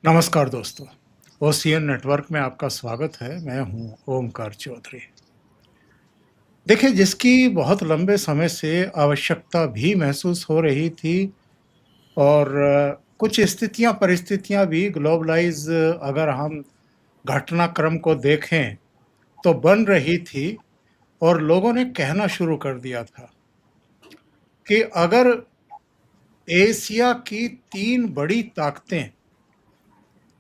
नमस्कार दोस्तों, OCN network में आपका स्वागत है। मैं हूँ ओमकार चौधरी। देखिए, जिसकी बहुत लंबे समय से आवश्यकता भी महसूस हो रही थी और कुछ स्थितियाँ, परिस्थितियाँ भी ग्लोबलाइज़ अगर हम घटनाक्रम को देखें, तो बन रही थी और लोगों ने कहना शुरू कर दिया था कि अगर एशिया की 3 बड़ी ताकतें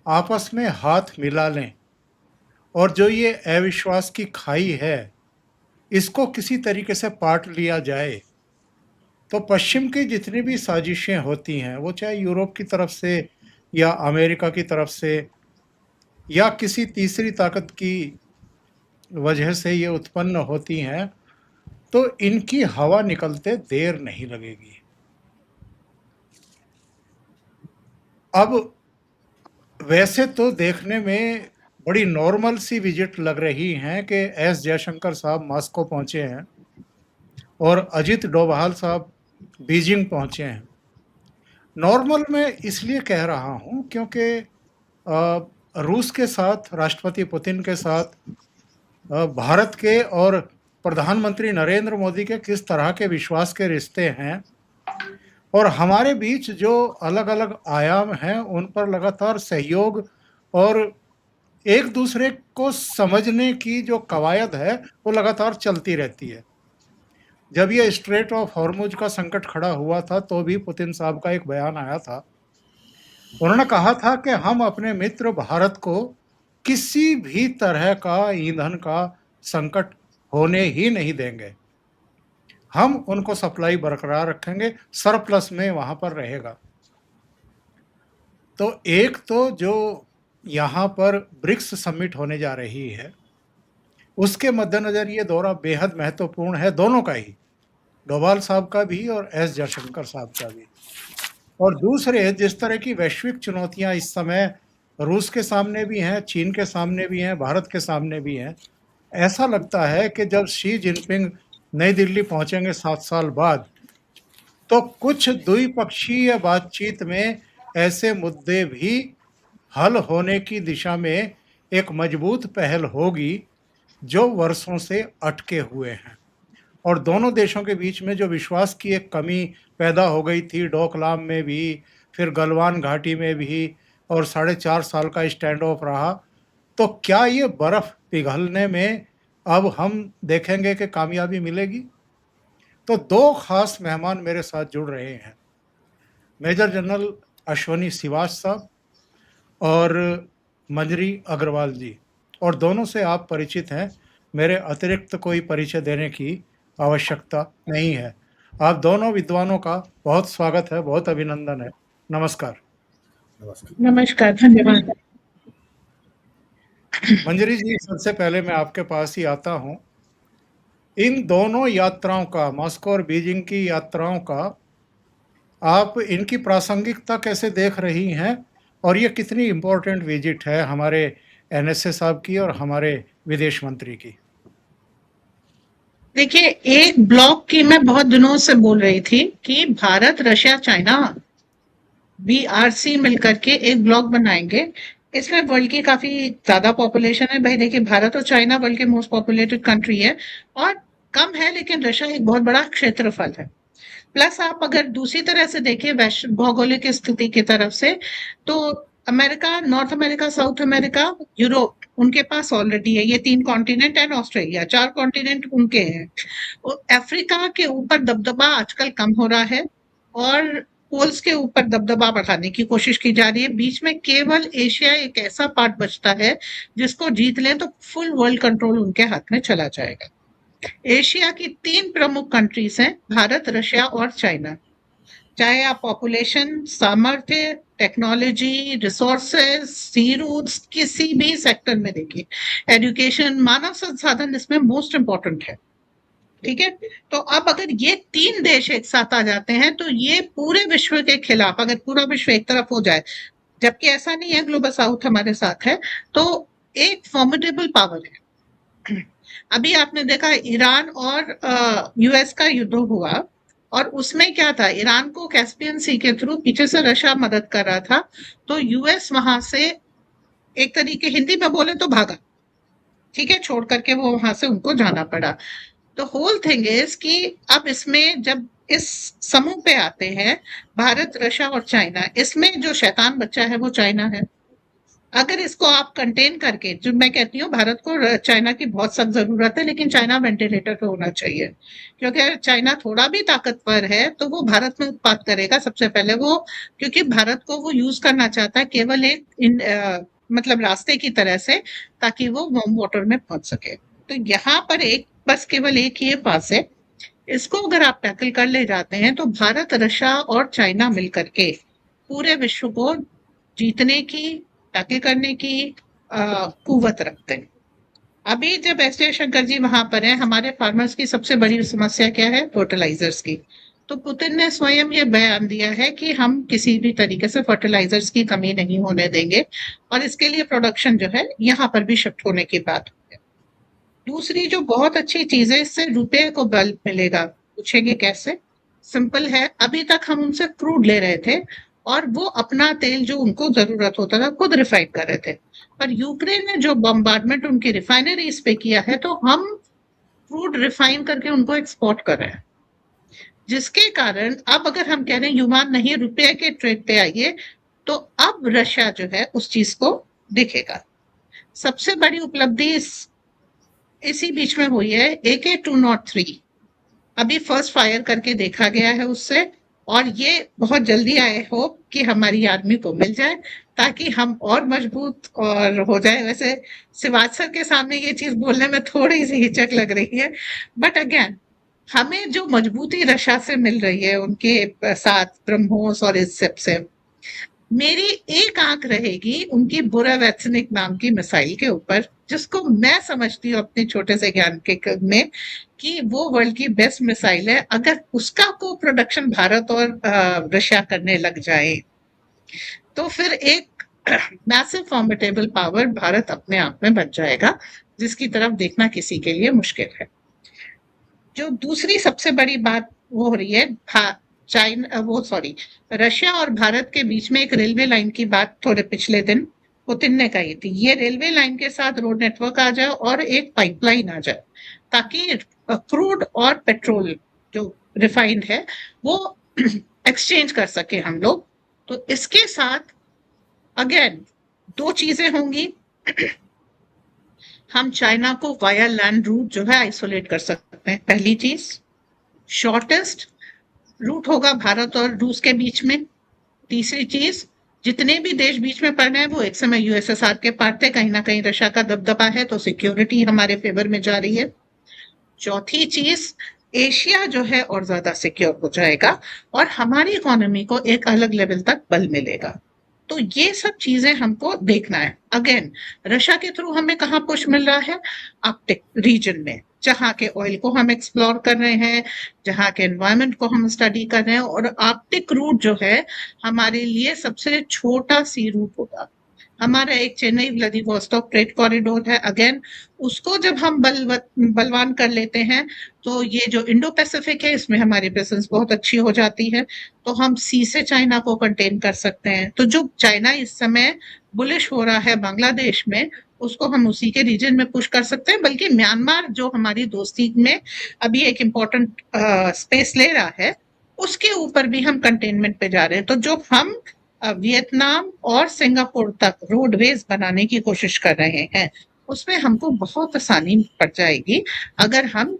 आपस में हाथ मिला लें और जो ये अविश्वास की खाई है, इसको किसी तरीके से पाट लिया जाए, तो पश्चिम की जितनी भी साजिशें होती हैं, वो चाहे यूरोप की तरफ से या अमेरिका की तरफ से या किसी तीसरी ताकत की वजह से ये उत्पन्न होती हैं, तो इनकी हवा निकलते देर नहीं लगेगी। अब वैसे तो देखने में बड़ी नॉर्मल सी विजिट लग रही हैं कि एस जयशंकर साहब मॉस्को पहुँचे हैं और अजित डोभाल साहब बीजिंग पहुँचे हैं। नॉर्मल मैं इसलिए कह रहा हूँ क्योंकि अ, रूस के साथ राष्ट्रपति पुतिन के साथ भारत के और प्रधानमंत्री नरेंद्र मोदी के किस तरह के विश्वास के रिश्ते हैं और हमारे बीच जो अलग-अलग आयाम हैं, उन पर लगातार सहयोग और एक दूसरे को समझने की जो कवायद है, वो लगातार चलती रहती है। जब ये स्ट्रेट ऑफ हॉर्मुज का संकट खड़ा हुआ था, तो भी पुतिन साहब का एक बयान आया था। उन्होंने कहा था कि हम अपने मित्र भारत को किसी भी तरह का ईंधन का संकट होने ही नहीं देंगे। हम उनको सप्लाई बरकरार रखेंगे, सरप्लस में वहाँ पर रहेगा। तो एक तो जो यहाँ पर ब्रिक्स समिट होने जा रही है, उसके मद्देनज़र ये दौरा बेहद महत्वपूर्ण है, दोनों का ही, डोभाल साहब का भी और एस जयशंकर साहब का भी। और दूसरे, जिस तरह की वैश्विक चुनौतियाँ इस समय रूस के सामने भी हैं, चीन के सामने भी हैं, भारत के सामने भी हैं, ऐसा लगता है कि जब शी जिनपिंग नई दिल्ली पहुँचेंगे 7 साल बाद, तो कुछ द्विपक्षीय बातचीत में ऐसे मुद्दे भी हल होने की दिशा में एक मजबूत पहल होगी, जो वर्षों से अटके हुए हैं। और दोनों देशों के बीच में जो विश्वास की एक कमी पैदा हो गई थी, डोकलाम में भी, फिर गलवान घाटी में भी और 4.5 साल का स्टैंड ऑफ रहा, तो क्या ये बर्फ़ पिघलने में अब हम देखेंगे कि कामयाबी मिलेगी? तो 2 ख़ास मेहमान मेरे साथ जुड़ रहे हैं, मेजर जनरल अश्वनी सिवाच साहब और मंजरी अग्रवाल जी, और दोनों से आप परिचित हैं, मेरे अतिरिक्त कोई परिचय देने की आवश्यकता नहीं है। आप दोनों विद्वानों का बहुत स्वागत है, बहुत अभिनंदन है। नमस्कार। नमस्कार, धन्यवाद। मंजरी जी, सबसे पहले मैं आपके पास ही आता हूँ। इन दोनों यात्राओं का, मॉस्को और बीजिंग की यात्राओं का, आप इनकी प्रासंगिकता कैसे देख रही हैं? और ये कितनी इम्पोर्टेंट विजिट है हमारे एनएसए साहब की और हमारे विदेश मंत्री की? देखिए, एक ब्लॉक की मैं बहुत दिनों से बोल रही थी कि भारत, रशिया, चाइना, बीआरसी मिलकर के एक ब्लॉक बनाएंगे। इसमें वर्ल्ड की काफी ज्यादा पॉपुलेशन है। भाई देखिए, भारत और चाइना वर्ल्ड के मोस्ट पॉपुलेटेड कंट्री है और कम है, लेकिन रशिया एक बहुत बड़ा क्षेत्रफल है। प्लस आप अगर दूसरी तरह से देखिए, वैश्विक भौगोलिक स्थिति की तरफ से, तो America, north America, south America, Europe, उनके पास ऑलरेडी है ये 3 कॉन्टिनेंट एंड ऑस्ट्रेलिया, 4 कॉन्टिनेंट उनके हैं। अफ्रीका के ऊपर दबदबा आजकल कम हो रहा है और पोल्स के ऊपर दबदबा बढ़ाने की कोशिश की जा रही है। बीच में केवल एशिया एक ऐसा पार्ट बचता है जिसको जीत लें तो फुल वर्ल्ड कंट्रोल उनके हाथ में चला जाएगा। एशिया की 3 प्रमुख कंट्रीज हैं, भारत, रशिया और चाइना। चाहे आप पॉपुलेशन, सामर्थ्य, टेक्नोलॉजी, रिसोर्सेज, सी रूट्स, किसी भी सेक्टर में देखिए, एजुकेशन, मानव संसाधन इसमें मोस्ट इंपॉर्टेंट है। ठीक है, तो अब अगर ये 3 देश एक साथ आ जाते हैं तो ये पूरे विश्व के खिलाफ, अगर पूरा विश्व एक तरफ हो जाए, जबकि ऐसा नहीं है, ग्लोबल साउथ हमारे साथ है, तो एक फॉर्मिडेबल पावर है। अभी आपने देखा ईरान और यूएस का युद्ध हुआ, और उसमें क्या था, ईरान को कैस्पियन सी के थ्रू पीछे से रशिया मदद कर रहा था, तो यूएस वहां से एक तरीके हिंदी में बोले तो भागा, ठीक है, छोड़ करके वो वहां से उनको जाना पड़ा। तो होल थिंग इज कि अब इसमें जब इस समूह पे आते हैं भारत, रशिया और चाइना, इसमें जो शैतान बच्चा है वो चाइना है। अगर इसको आप कंटेन करके, जो मैं कहती हूँ भारत को चाइना की बहुत सख्त जरूरत है, लेकिन चाइना वेंटिलेटर पे होना चाहिए, क्योंकि अगर चाइना थोड़ा भी ताकतवर है तो वो भारत में उत्पाद करेगा सबसे पहले वो, क्योंकि भारत को वो यूज करना चाहता है केवल एक मतलब रास्ते की तरह से, ताकि वो वार्म वाटर में पहुंच सके। तो यहाँ पर एक बस केवल एक ही पास है, इसको अगर आप टैकल कर ले जाते हैं तो भारत, रशिया और चाइना मिलकर के पूरे विश्व को जीतने की, टैकल करने की कुवत रखते हैं। अभी जब एस जयशंकर जी वहां पर हैं, हमारे फार्मर्स की सबसे बड़ी समस्या क्या है, फर्टिलाइजर्स की। तो पुतिन ने स्वयं ये बयान दिया है कि हम किसी भी तरीके से फर्टिलाइजर्स की कमी नहीं होने देंगे, और इसके लिए प्रोडक्शन जो है यहाँ पर भी शिफ्ट होने की बात है। दूसरी जो बहुत अच्छी चीज है, इससे रुपए को बल मिलेगा। पूछेंगे कैसे? सिंपल है, अभी तक हम उनसे क्रूड ले रहे थे और वो अपना तेल जो उनको जरूरत होता था खुद रिफाइन कर रहे थे, पर यूक्रेन ने जो बम्बार्डमेंट उनकी रिफाइनरीज पे किया है, तो हम क्रूड रिफाइन करके उनको एक्सपोर्ट कर रहे हैं, जिसके कारण अब अगर हम कह रहे हैं युवान नहीं रुपये के ट्रेड पे आइए, तो अब रशिया जो है उस चीज को देखेगा। सबसे बड़ी उपलब्धि इसी बीच में हुई है, AK-203 अभी फर्स्ट फायर करके देखा गया है उससे, और ये बहुत जल्दी आई होप कि हमारी आर्मी को मिल जाए, ताकि हम और मजबूत और हो जाए। वैसे श्रीवास्तव के सामने ये चीज बोलने में थोड़ी सी हिचक लग रही है, बट अगेन हमें जो मजबूती रशिया से मिल रही है उनके साथ ब्रह्मोस और इस सब से, मेरी एक आंख रहेगी उनकी बुरावैत्सनिक नाम की मिसाइल के ऊपर, जिसको मैं समझती हूँ अपने छोटे से ज्ञान के में कि वो वर्ल्ड की बेस्ट मिसाइल है। अगर उसका को प्रोडक्शन भारत और रशिया करने लग जाए, तो फिर एक मैसिव फॉर्मिडेबल पावर भारत अपने आप में बन जाएगा, जिसकी तरफ देखना किसी के लिए मुश्किल है। जो दूसरी सबसे बड़ी बात वो हो रही है, चाइना वो सॉरी रशिया और भारत के बीच में एक रेलवे लाइन की बात थोड़े पिछले दिन पुतिन ने कही थी। ये रेलवे लाइन के साथ रोड नेटवर्क आ जाए और एक पाइपलाइन आ जाए, ताकि क्रूड और पेट्रोल जो रिफाइंड है वो एक्सचेंज कर सके हम लोग। तो इसके साथ अगेन दो चीजें होंगी, हम चाइना को वाया लैंड रूट जो है आइसोलेट कर सकते हैं, पहली चीज। शॉर्टेस्ट रूट होगा भारत और रूस के बीच में। तीसरी चीज, जितने भी देश बीच में पड़ रहे हैं वो एक समय यूएसएसआर के पार्ट थे, कहीं ना कहीं रशिया का दबदबा है, तो सिक्योरिटी हमारे फेवर में जा रही है। चौथी चीज, एशिया जो है और ज्यादा सिक्योर हो जाएगा और हमारी इकोनॉमी को एक अलग लेवल तक बल मिलेगा। तो ये सब चीजें हमको देखना है। अगेन रशिया के थ्रू हमें कहाँ पुश मिल रहा है, आर्कटिक रीजन में, जहाँ के ऑयल को हम एक्सप्लोर कर रहे हैं, जहाँ के एनवायरनमेंट को हम स्टडी कर रहे हैं, और आर्कटिक रूट जो है हमारे लिए सबसे छोटा सी रूट होगा। हमारा एक चेन्नई व्लादिवोस्टॉक ट्रेड कॉरिडोर है, अगेन उसको जब हम बलवान कर लेते हैं, तो ये जो इंडो पैसिफिक है इसमें हमारी प्रेजेंस बहुत अच्छी हो जाती है, तो हम सी से चाइना को कंटेन कर सकते हैं। तो जो चाइना इस समय बुलिश हो रहा है बांग्लादेश में, उसको हम उसी के रीजन में पुश कर सकते हैं। बल्कि म्यांमार जो हमारी दोस्ती में अभी एक इम्पोर्टेंट स्पेस ले रहा है, उसके ऊपर भी हम कंटेनमेंट पे जा रहे हैं। तो जो हम वियतनाम और सिंगापुर तक रोडवेज बनाने की कोशिश कर रहे हैं, उसमें हमको बहुत आसानी पड़ जाएगी अगर हम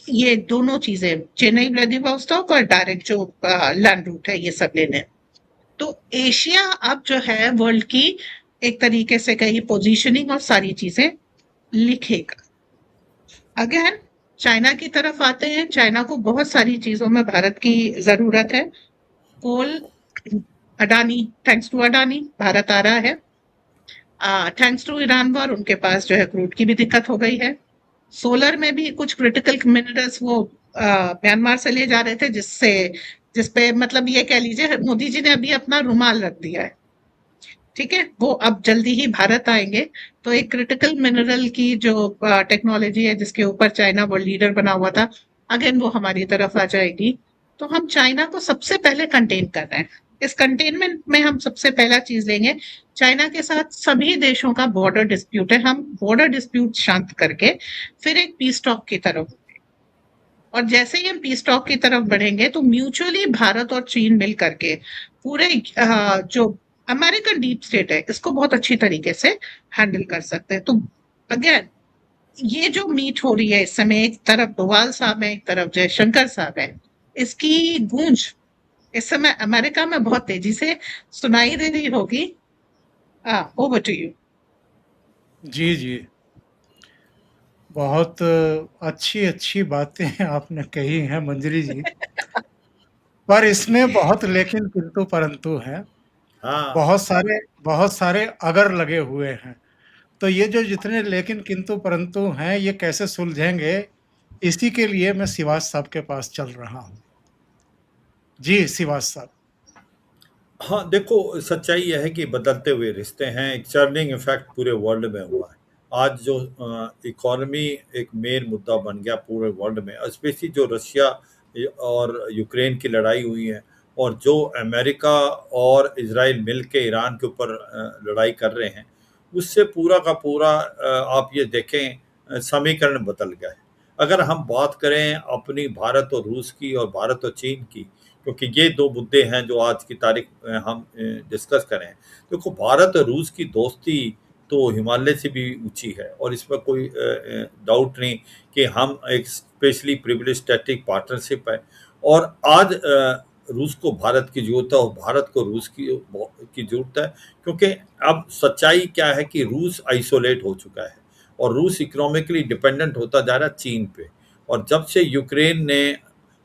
ये दोनों चीजें, चेन्नई व्लादिवोस्टॉक और डायरेक्ट जो लैंड रूट है, ये सब लेने। तो एशिया अब जो है वर्ल्ड की एक तरीके से कही पोजीशनिंग और सारी चीजें लिखेगा। अगेन चाइना की तरफ आते हैं, चाइना को बहुत सारी चीजों में भारत की जरूरत है। कोल अडानी, थैंक्स टू अडानी भारत आ रहा है, थैंक्स टू ईरान वॉर उनके पास जो है क्रूड की भी दिक्कत हो गई है। सोलर में भी कुछ क्रिटिकल मिनरल्स वो म्यांमार से ले जा रहे थे, जिसपे मतलब ये कह लीजिए मोदी जी ने अभी अपना रुमाल रख दिया है, ठीक है, वो अब जल्दी ही भारत आएंगे। तो एक क्रिटिकल मिनरल की जो टेक्नोलॉजी है जिसके ऊपर चाइना वर्ल्ड लीडर बना हुआ था, अगेन वो हमारी तरफ आ जाएगी। तो हम चाइना को सबसे पहले कंटेन कर रहे हैं। इस कंटेनमेंट में हम सबसे पहला चीज लेंगे, चाइना के साथ सभी देशों का बॉर्डर डिस्प्यूट है, हम बॉर्डर डिस्प्यूट शांत करके फिर एक पीस टॉक की तरफ, और जैसे ही हम पीस टॉक की तरफ बढ़ेंगे तो म्यूचुअली भारत और चीन मिल करके पूरे जो अमेरिकन डीप स्टेट है इसको बहुत अच्छी तरीके से हैंडल कर सकते हैं। तो अगेन ये जो मीट हो रही है इस समय, एक तरफ डोवाल साहब है, एक तरफ जयशंकर साहब है, इसकी गूंज इस समय अमेरिका में बहुत तेजी से सुनाई दे रही होगी। Over to you. जी, जी। बहुत अच्छी-अच्छी बातें आपने कही हैं मंजरी जी, पर इसमें बहुत लेकिन किंतु परंतु हैं। हाँ, बहुत सारे अगर लगे हुए हैं। तो ये जो जितने लेकिन किंतु परंतु हैं, ये कैसे सुलझेंगे, इसी के लिए मैं सिवाच साहब के पास चल रहा हूँ। जी, सिवाच साहब। हाँ, देखो सच्चाई यह है कि बदलते हुए रिश्ते हैं, एक चर्निंग इफेक्ट पूरे वर्ल्ड में हुआ है। आज जो इकोनॉमी एक मेन मुद्दा बन गया पूरे वर्ल्ड में, स्पेशली जो रशिया और यूक्रेन की लड़ाई हुई है, और जो अमेरिका और इजराइल मिल के ईरान के ऊपर लड़ाई कर रहे हैं, उससे पूरा का पूरा आप ये देखें समीकरण बदल गया है। अगर हम बात करें अपनी भारत और रूस की और भारत और चीन की, क्योंकि ये दो मुद्दे हैं जो आज की तारीख में हम डिस्कस करें। देखो, भारत और रूस की दोस्ती तो हिमालय से भी ऊंची है, और इसमें कोई डाउट नहीं कि हम एक स्पेशली प्रिविलेज स्टैटिक पार्टनरशिप है। और आज रूस को भारत की जरूरत है और भारत को रूस की जरूरत है, क्योंकि अब सच्चाई क्या है कि रूस आइसोलेट हो चुका है और रूस इकोनॉमिकली डिपेंडेंट होता जा रहा है चीन पे। और जब से यूक्रेन ने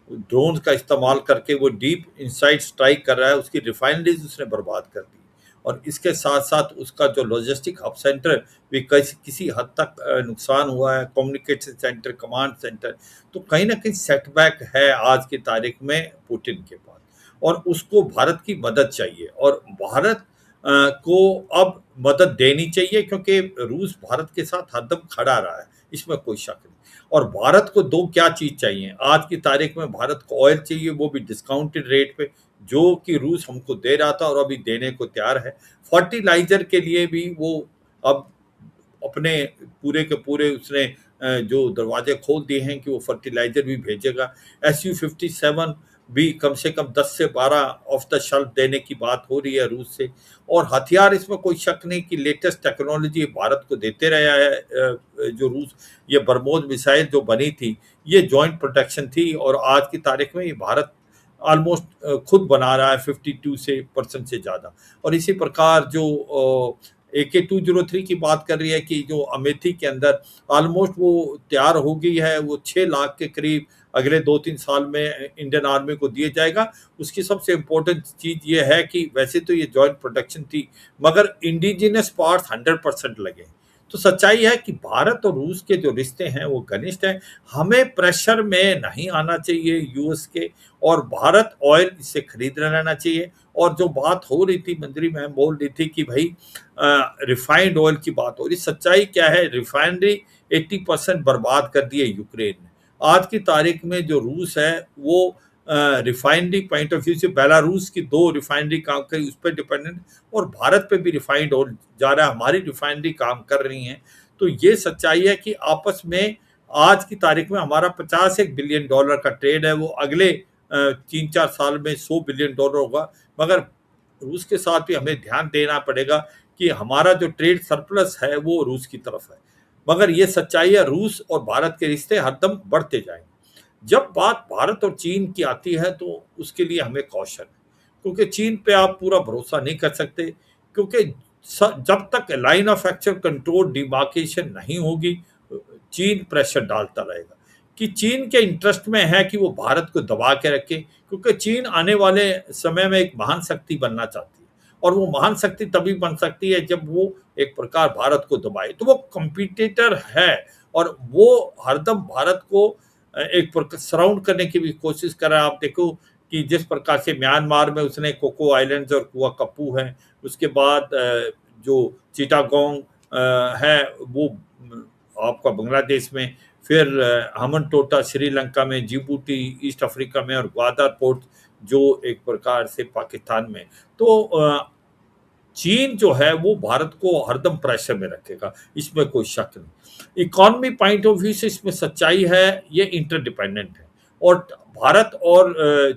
ड्रोन का इस्तेमाल करके वो डीप इनसाइड स्ट्राइक कर रहा है, उसकी रिफाइनरीज उसने बर्बाद कर दी, और इसके साथ साथ उसका जो लॉजिस्टिक हब सेंटर भी किसी हद तक नुकसान हुआ है, कम्युनिकेशन सेंटर, कमांड सेंटर। तो कहीं ना कहीं सेटबैक है आज की तारीख में पुतिन के पास, और उसको भारत की मदद चाहिए, और भारत को अब मदद देनी चाहिए, क्योंकि रूस भारत के साथ हरदम खड़ा रहा है, इसमें कोई शक नहीं। और भारत को दो क्या चीज चाहिए आज की तारीख में, भारत को ऑयल चाहिए, वो भी डिस्काउंटेड रेट पे, जो कि रूस हमको दे रहा था और अभी देने को तैयार है। फर्टिलाइजर के लिए भी वो अब अपने पूरे के पूरे उसने जो दरवाजे खोल दिए हैं कि वो फर्टिलाइजर भी भेजेगा। SU-57 भी कम से कम 10 से 12 ऑफ द शेल्फ देने की बात हो रही है रूस से। और हथियार, इसमें कोई शक नहीं कि लेटेस्ट टेक्नोलॉजी भारत को देते रहा है जो रूस। ये बरमोस मिसाइल जो बनी थी, ये जॉइंट प्रोटेक्शन थी, और आज की तारीख में ये भारत ऑलमोस्ट खुद बना रहा है 52% से ज़्यादा। और इसी प्रकार जो AK-203 की बात कर रही है कि जो अमेठी के अंदर ऑलमोस्ट वो तैयार हो गई है, वो 6 लाख के करीब अगले 2-3 साल में इंडियन आर्मी को दिया जाएगा। उसकी सबसे इम्पोर्टेंट चीज़ ये है कि वैसे तो ये जॉइंट प्रोटेक्शन थी, मगर इंडिजिनस पार्ट्स 100% लगे। तो सच्चाई है कि भारत और रूस के जो रिश्ते हैं वो घनिष्ठ हैं। हमें प्रेशर में नहीं आना चाहिए यूएस के, और भारत ऑयल इससे खरीद लेना चाहिए। और जो बात हो रही थी, मंत्री मैम बोल रही थी कि भाई रिफाइंड ऑयल की बात हो रही, सच्चाई क्या है, रिफाइनरी 80% बर्बाद कर दी है यूक्रेन ने। आज की तारीख में जो रूस है वो रिफाइनरी पॉइंट ऑफ व्यू से बेलारूस की 2 रिफाइनरी काम करी, उस पर डिपेंडेंट, और भारत पे भी रिफाइंड ऑयल जा रहा है, हमारी रिफाइनरी काम कर रही हैं। तो ये सच्चाई है कि आपस में आज की तारीख में हमारा $51 बिलियन का ट्रेड है, वो अगले 3-4 साल में $100 बिलियन होगा। मगर रूस के साथ भी हमें ध्यान देना पड़ेगा कि हमारा जो ट्रेड सरप्लस है वो रूस की तरफ है। मगर ये सच्चाई है, रूस और भारत के रिश्ते हरदम बढ़ते जाएंगे। जब बात भारत और चीन की आती है तो उसके लिए हमें कॉशन है, क्योंकि चीन पे आप पूरा भरोसा नहीं कर सकते, क्योंकि जब तक line of actual control demarcation नहीं होगी, चीन प्रेशर डालता रहेगा। कि चीन के इंटरेस्ट में है कि वो भारत को दबा के रखे, क्योंकि चीन आने वाले समय में एक महान शक्ति बनना चाहती है, और वो महान शक्ति तभी बन सकती है जब वो एक प्रकार भारत को दबाए। तो वो कंपटीटर है, और वो हरदम भारत को एक प्रकार सराउंड करने की भी कोशिश कर रहा है। आप देखो कि जिस प्रकार से म्यांमार में उसने कोको आइलैंड्स और कुआ कप्पू है, उसके बाद जो चिटागोंग है वो आपका बांग्लादेश में, फिर हमनटोटा श्रीलंका में, जिबूटी ईस्ट अफ्रीका में और ग्वादर पोर्ट जो एक प्रकार से पाकिस्तान में। तो चीन जो है वो भारत को हरदम प्रेशर में रखेगा, इसमें कोई शक नहीं। इकोनॉमी पॉइंट ऑफ व्यू से इसमें सच्चाई है, ये इंटरडिपेंडेंट है। और भारत और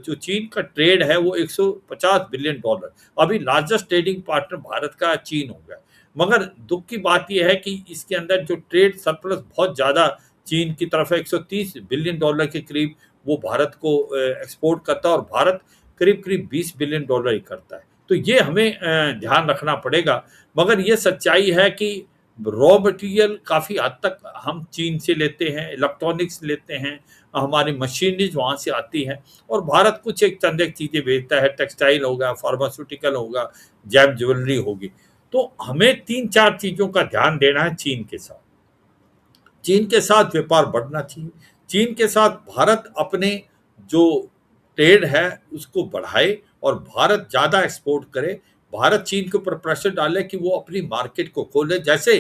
जो चीन का ट्रेड है वो 150 बिलियन डॉलर, अभी लार्जेस्ट ट्रेडिंग पार्टनर भारत का चीन हो गया। मगर दुख की बात यह है कि इसके अंदर जो ट्रेड सरप्लस बहुत ज़्यादा चीन की तरफ है, 130 बिलियन डॉलर के करीब वो भारत को एक्सपोर्ट करता है और भारत करीब करीब 20 बिलियन डॉलर ही करता है। तो ये हमें ध्यान रखना पड़ेगा। मगर ये सच्चाई है कि रॉ मटेरियल काफ़ी हद तक हम चीन से लेते हैं, इलेक्ट्रॉनिक्स लेते हैं, हमारी मशीनरीज वहाँ से आती है और भारत कुछ एक चंद एक चीज़ें बेचता है, टेक्सटाइल होगा, फार्मास्यूटिकल होगा, जेम ज्वेलरी होगी। तो हमें 3-4 चीज़ों का ध्यान देना है चीन के साथ। चीन के साथ व्यापार बढ़ना चाहिए। चीन के साथ भारत अपने जो ट्रेड है उसको बढ़ाए और भारत ज़्यादा एक्सपोर्ट करे। भारत चीन के ऊपर प्रेशर डाले कि वो अपनी मार्केट को खोले, जैसे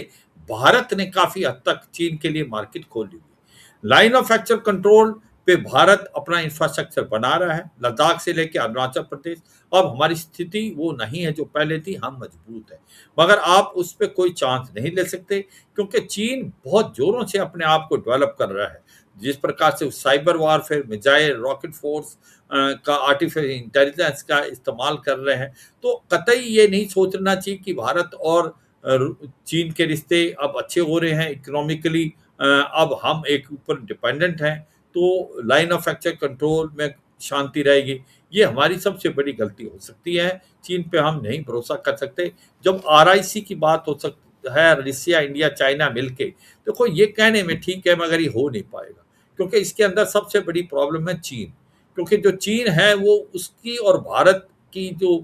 भारत ने काफ़ी हद तक चीन के लिए मार्केट खोली हुई। लाइन ऑफ एक्चुअल कंट्रोल पे भारत अपना इंफ्रास्ट्रक्चर बना रहा है, लद्दाख से लेकर अरुणाचल प्रदेश। अब हमारी स्थिति वो नहीं है जो पहले थी, हम मजबूत हैं। मगर आप उस पर कोई चांस नहीं ले सकते क्योंकि चीन बहुत जोरों से अपने आप को डेवलप कर रहा है। जिस प्रकार से cyber warfare, missile, rocket force का आर्टिफिशियल इंटेलिजेंस का इस्तेमाल कर रहे हैं, तो कतई ये नहीं सोचना चाहिए कि भारत और चीन के रिश्ते अब अच्छे हो रहे हैं इकोनॉमिकली, अब हम एक ऊपर डिपेंडेंट हैं, तो लाइन ऑफ एक्चुअल कंट्रोल में शांति रहेगी। ये हमारी सबसे बड़ी गलती हो सकती है, चीन पे हम नहीं भरोसा कर सकते। जब आरआईसी की बात हो सकती है, रसिया, इंडिया, चाइना मिलके, देखो ये कहने में ठीक है मगर ये हो नहीं पाएगा क्योंकि इसके अंदर सबसे बड़ी प्रॉब्लम है चीन। क्योंकि जो चीन है वो उसकी और भारत की जो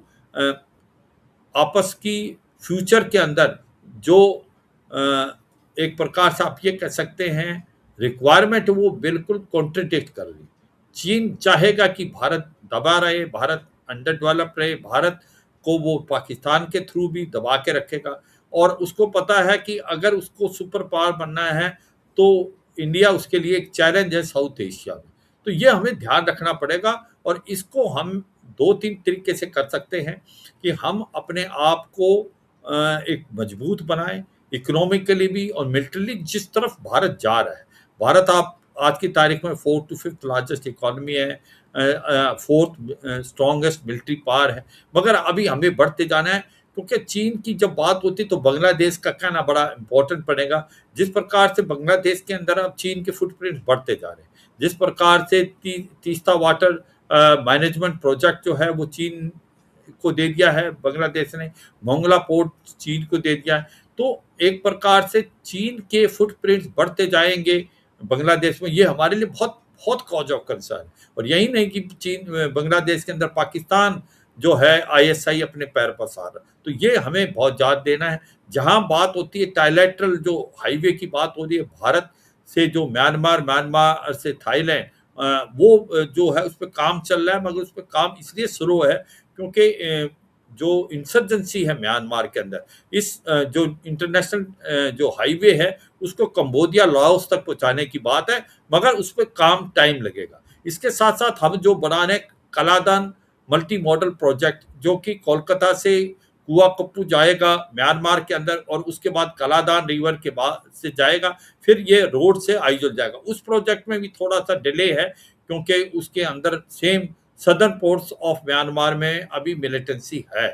आपस की फ्यूचर के अंदर जो एक प्रकार से आप ये कह सकते हैं रिक्वायरमेंट, वो बिल्कुल कॉन्ट्रडिक्ट कर रही। चीन चाहेगा कि भारत दबा रहे, भारत अंडर डेवलप रहे, भारत को वो पाकिस्तान के थ्रू भी दबा के रखेगा और उसको पता है कि अगर उसको सुपर पावर बनना है तो इंडिया उसके लिए एक चैलेंज है साउथ एशिया में। तो ये हमें ध्यान रखना पड़ेगा और इसको हम 2-3 तरीके से कर सकते हैं कि हम अपने आप को एक मजबूत बनाएं, इकोनॉमिकली भी और मिलिट्रली। जिस तरफ भारत जा रहा है, भारत आप आज की तारीख में 4th to 5th largest economy है, 4th स्ट्रॉन्गेस्ट मिलिट्री पावर है, मगर अभी हमें बढ़ते जाना है क्योंकि चीन की जब बात होती तो बांग्लादेश का कहना बड़ा इंपॉर्टेंट पड़ेगा। जिस प्रकार से बांग्लादेश के अंदर अब चीन के फुटप्रिंट बढ़ते जा रहे हैं, जिस प्रकार से तीस्ता वाटर मैनेजमेंट प्रोजेक्ट जो है वो चीन को दे दिया है बांग्लादेश ने, मोंगला पोर्ट चीन को दे दिया है, तो एक प्रकार से चीन के फुटप्रिंट्स बढ़ते जाएंगे बांग्लादेश में। ये हमारे लिए बहुत बहुत कॉज ऑफ कंसर्न। और यही नहीं कि चीन बांग्लादेश के अंदर पाकिस्तान जो है आईएसआई अपने पैर पसार रहा, तो ये हमें बहुत ध्यान देना है। जहां बात होती है ट्राइलेटरल जो हाईवे की बात हो रही है भारत से जो म्यांमार, म्यांमार से थाईलैंड, वो जो है उस पर काम चल रहा है, मगर उस पर काम इसलिए स्लो है क्योंकि जो इंसर्जेंसी है म्यांमार के अंदर, इस जो इंटरनेशनल जो हाईवे है उसको कंबोडिया, लाओस तक पहुंचाने की बात है, मगर उस पर काम टाइम लगेगा। इसके साथ साथ हम जो बना रहे कलादान मल्टी मॉडल प्रोजेक्ट, जो कि कोलकाता से कुआकोप्पू जाएगा म्यांमार के अंदर और उसके बाद कलादान रिवर के बाद से जाएगा, फिर ये रोड से आइजोल जाएगा। उस प्रोजेक्ट में भी थोड़ा सा डिले है क्योंकि उसके अंदर same southern ports of Myanmar में अभी मिलिटेंसी है।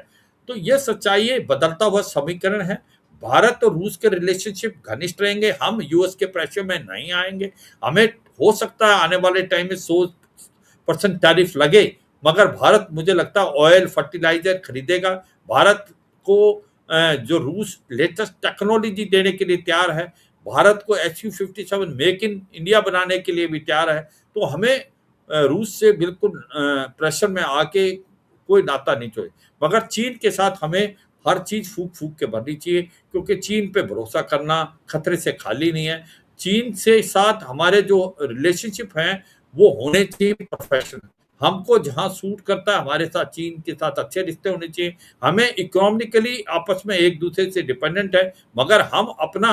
तो ये सच्चाई है, बदलता हुआ समीकरण है। भारत और रूस के रिलेशनशिप घनिष्ठ रहेंगे, हम यूएस के प्रेशर में नहीं आएंगे। हमें हो सकता है आने वाले टाइम में 100% टैरिफ लगे, मगर भारत मुझे लगता है ऑयल, फर्टिलाइजर खरीदेगा। भारत को जो रूस लेटेस्ट टेक्नोलॉजी देने के लिए तैयार है, भारत को Su-57 मेक इन इंडिया बनाने के लिए भी तैयार है। तो हमें रूस से बिल्कुल प्रेशर में आके कोई नाता नहीं छोड़े, मगर चीन के साथ हमें हर चीज़ फूक फूक के भरनी चाहिए क्योंकि चीन पे भरोसा करना खतरे से खाली नहीं है। चीन से साथ हमारे जो रिलेशनशिप हैं वो होने चाहिए प्रोफेशनल। हमको जहाँ सूट करता है हमारे साथ चीन के साथ अच्छे रिश्ते होने चाहिए। हमें इकोनॉमिकली आपस में एक दूसरे से डिपेंडेंट है, मगर हम अपना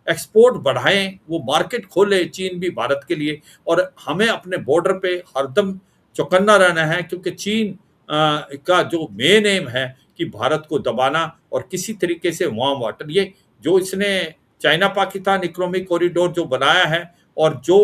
एक्सपोर्ट बढ़ाएं, वो मार्केट खोले चीन भी भारत के लिए, और हमें अपने बॉर्डर पे हरदम चौकन्ना रहना है, क्योंकि चीन का जो मेन एम है कि भारत को दबाना और किसी तरीके से वार्म वाटर, ये जो इसने चाइना पाकिस्तान इकोनॉमिक कॉरिडोर जो बनाया है, और जो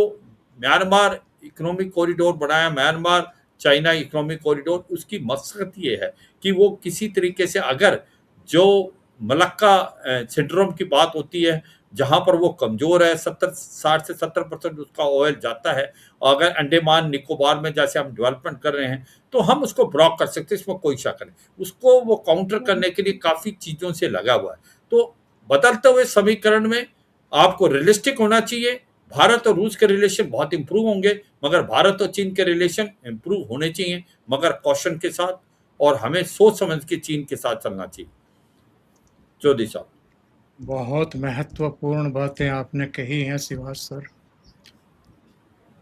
म्यांमार इकोनॉमिक कॉरिडोर बनाया, म्यांमार चाइना इकोनॉमिक कॉरिडोर, उसकी मकसद ये है कि वो किसी तरीके से, अगर जो मलक्का सिंड्रोम की बात होती है, जहां पर वो कमजोर है, 60 से 70% उसका ऑयल जाता है, अगर अंडमान निकोबार में जैसे हम डेवलपमेंट कर रहे हैं, तो हम उसको ब्लॉक कर सकते हैं, इसमें कोई शक नहीं। उसको वो काउंटर करने के लिए काफी चीजों से लगा हुआ है। तो बदलते हुए समीकरण में आपको रियलिस्टिक होना चाहिए। भारत और रूस के रिलेशन बहुत इंप्रूव होंगे, मगर भारत और चीन के रिलेशन इंप्रूव होने चाहिए, मगर कॉशन के साथ, और हमें सोच समझ के चीन के साथ चलना चाहिए। चौधरी साहब। बहुत महत्वपूर्ण बातें आपने कही हैं शिवाज सर।